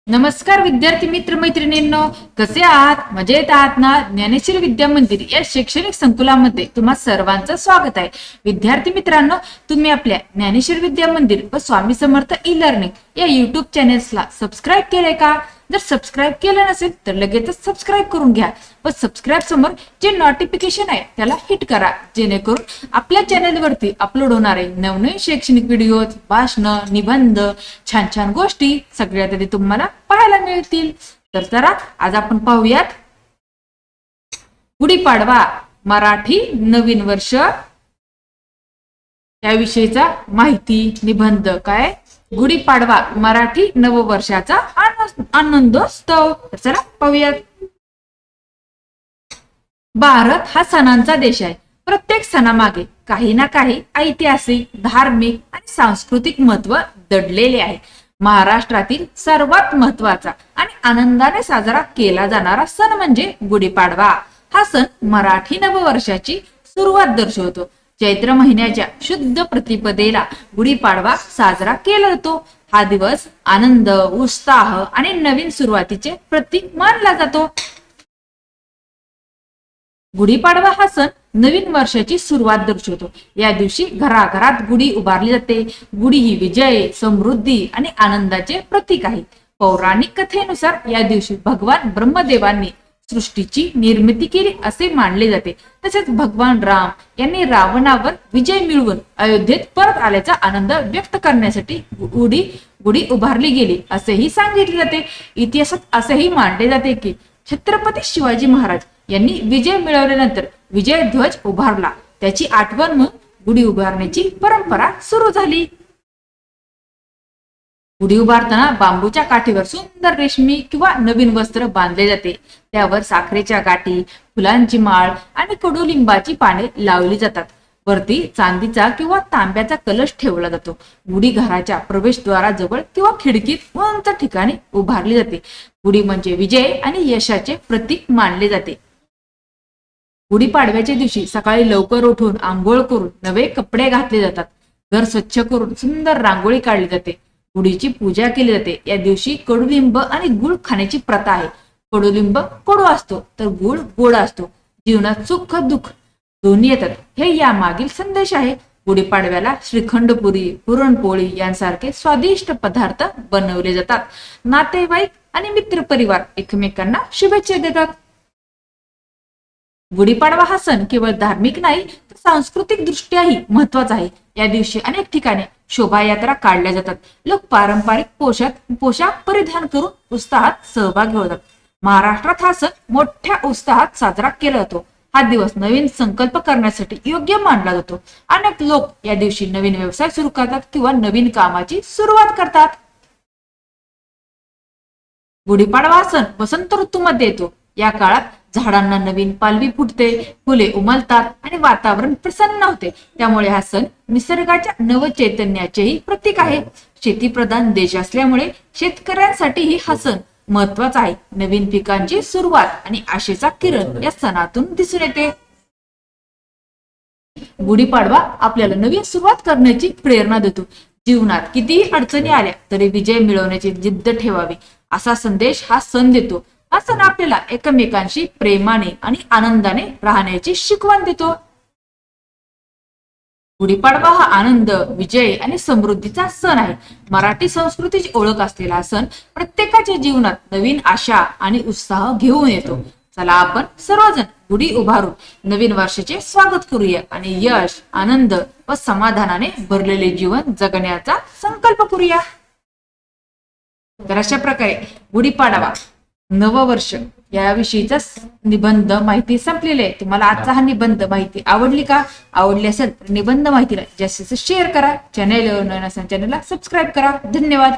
नमस्कार विद्यार्थी मित्र मैत्रिणींनो, कसे आहात? मजेत आहात ना? ज्ञानेश्वरी विद्या मंदिर या शैक्षणिक संकुलामध्ये तुम्हा सर्वांचं स्वागत आहे. विद्यार्थी मित्रांनो, तुम्ही आपल्या ज्ञानेश्वरी विद्या मंदिर व स्वामी समर्थ ई लर्निंग या युट्यूब चॅनेल्सला सबस्क्राईब केले का? जर सबस्क्राईब केलं नसेल तर लगेचच सबस्क्राईब करून घ्या व सबस्क्राईब समोर जे नोटिफिकेशन आहे त्याला हिट करा, जेणेकरून आपल्या चॅनेलवरती अपलोड होणारे नवनवीन शैक्षणिक व्हिडिओज, भाषण, निबंध, छान छान गोष्टी सगळ्यात आधी तुम्हाला पाहायला मिळतील. तर चला आज आपण पाहूयात गुढीपाडवा मराठी नवीन वर्ष याविषयीचा माहिती निबंध. काय? गुढीपाडवा मराठी नववर्षाचा आनंदोत्सव. चला पाहूयात. भारत हा सणांचा देश आहे. प्रत्येक सणामागे काही ना काही ऐतिहासिक, धार्मिक आणि सांस्कृतिक महत्व दडलेले आहे. महाराष्ट्रातील सर्वात महत्वाचा आणि आनंदाने साजरा केला जाणारा सण म्हणजे गुढीपाडवा. हा सण मराठी नववर्षाची सुरुवात दर्शवतो. चैत्र महिन्याच्या शुद्ध प्रतिपदेला गुढीपाडवा साजरा केला जातो. हा दिवस आनंद, उत्साह आणि नवीन सुरुवातीचे प्रतीक मानला जातो. गुढीपाडवा हा सण नवीन वर्षाची सुरुवात दर्शवतो. या दिवशी घराघरात गुढी उभारली जाते. गुढी ही विजय, समृद्धी आणि आनंदाचे प्रतीक आहे. पौराणिक कथेनुसार या दिवशी भगवान ब्रह्मदेवांनी सृष्टीची निर्मिती केली असे मानले जाते. तसेच भगवान राम यांनी रावणावर विजय मिळवून अयोध्येत परत आल्याचा आनंद व्यक्त करण्यासाठी गुढी उभारली गेली असेही सांगितले जाते. इतिहासात असेही मानले जाते की छत्रपती शिवाजी महाराज यांनी विजय मिळवल्यानंतर विजय ध्वज उभारला. त्याची आठवण म्हणून गुढी उभारण्याची परंपरा सुरू झाली. गुढी उभारताना बांबूच्या काठीवर सुंदर रेशमी किंवा नवीन वस्त्र बांधले जाते. त्यावर साखरेच्या गाठी, फुलांची माळ आणि कडुलिंबाची पाने लावली जातात. वरती चांदीचा किंवा तांब्याचा कलश ठेवला जातो. गुढी घराच्या प्रवेशद्वाराजवळ किंवा खिडकीत उंच ठिकाणी उभारली जाते. गुढी म्हणजे विजय आणि यशाचे प्रतीक मानले जाते. गुढीपाडव्याच्या दिवशी सकाळी लवकर उठून आंघोळ करून नवे कपडे घातले जातात. घर स्वच्छ करून सुंदर रांगोळी काढली जाते. गुढीची पूजा केली जाते. या दिवशी कडुलिंब आणि गुळ खाण्याची प्रथा आहे. कडुलिंब कडू असतो तर गुळ गोड असतो. जीवनात सुख दुःख दोन्ही येतात, हे या मागील संदेश आहे. गुढीपाडव्याला श्रीखंडपुरी, पुरणपोळी यांसारखे स्वादिष्ट पदार्थ बनवले जातात. नातेवाईक आणि मित्रपरिवार एकमेकांना शुभेच्छा देतात. गुढीपाडवा हा सण केवळ धार्मिक नाही तर सांस्कृतिक दृष्ट्याही महत्वाचा आहे. या दिवशी अनेक ठिकाणी शोभायात्रा काढल्या जातात. लोक पारंपरिक पोशाख परिधान करून उत्साहात सहभागी होतात. महाराष्ट्रात हा सण मोठ्या उत्साहात साजरा केला जातो. हा दिवस नवीन संकल्प करण्यासाठी योग्य मानला जातो. अनेक लोक या दिवशी नवीन व्यवसाय सुरू करतात किंवा नवीन कामाची सुरुवात करतात. गुढीपाडवा हा सण वसंत ऋतूमध्ये येतो. या काळात झाडांना नवीन पालवी फुटते, फुले उमलतात आणि वातावरण प्रसन्न होते. त्यामुळे हा सण निसर्गाच्या नवचैतन्याचेही प्रतीक आहे. शेतीप्रधान देश असल्यामुळे शेतकऱ्यांसाठीही हा सण महत्वाचा आहे. नवीन पिकांची सुरुवात आणि आशेचा किरण या सणातून दिसून येते. गुढीपाडवा आपल्याला नवीन सुरुवात करण्याची प्रेरणा देतो. जीवनात कितीही अडचणी आल्या तरी विजय मिळवण्याची जिद्द ठेवावी असा संदेश हा सण देतो. हा सण आपल्याला एकमेकांशी प्रेमाने आणि आनंदाने राहण्याची शिकवण देतो. गुढीपाडवा हा आनंद, विजय आणि समृद्धीचा सण आहे. मराठी संस्कृतीची ओळख असलेला सण प्रत्येकाच्या जीवनात नवीन आशा आणि उत्साह घेऊन येतो. चला आपण सर्वजण गुढी उभारून नवीन वर्षाचे स्वागत करूया आणि यश, आनंद व समाधानाने भरलेले जीवन जगण्याचा संकल्प करूया. तर अशा प्रकारे गुढीपाडवा नववर्ष याविषयीचा निबंध माहिती संपलेली आहे. तुम्हाला आजचा हा निबंध माहिती आवडली का? आवडली असेल तर निबंध माहितीला जास्तीत जास्त शेअर करा. चॅनलला सबस्क्राईब करा. धन्यवाद.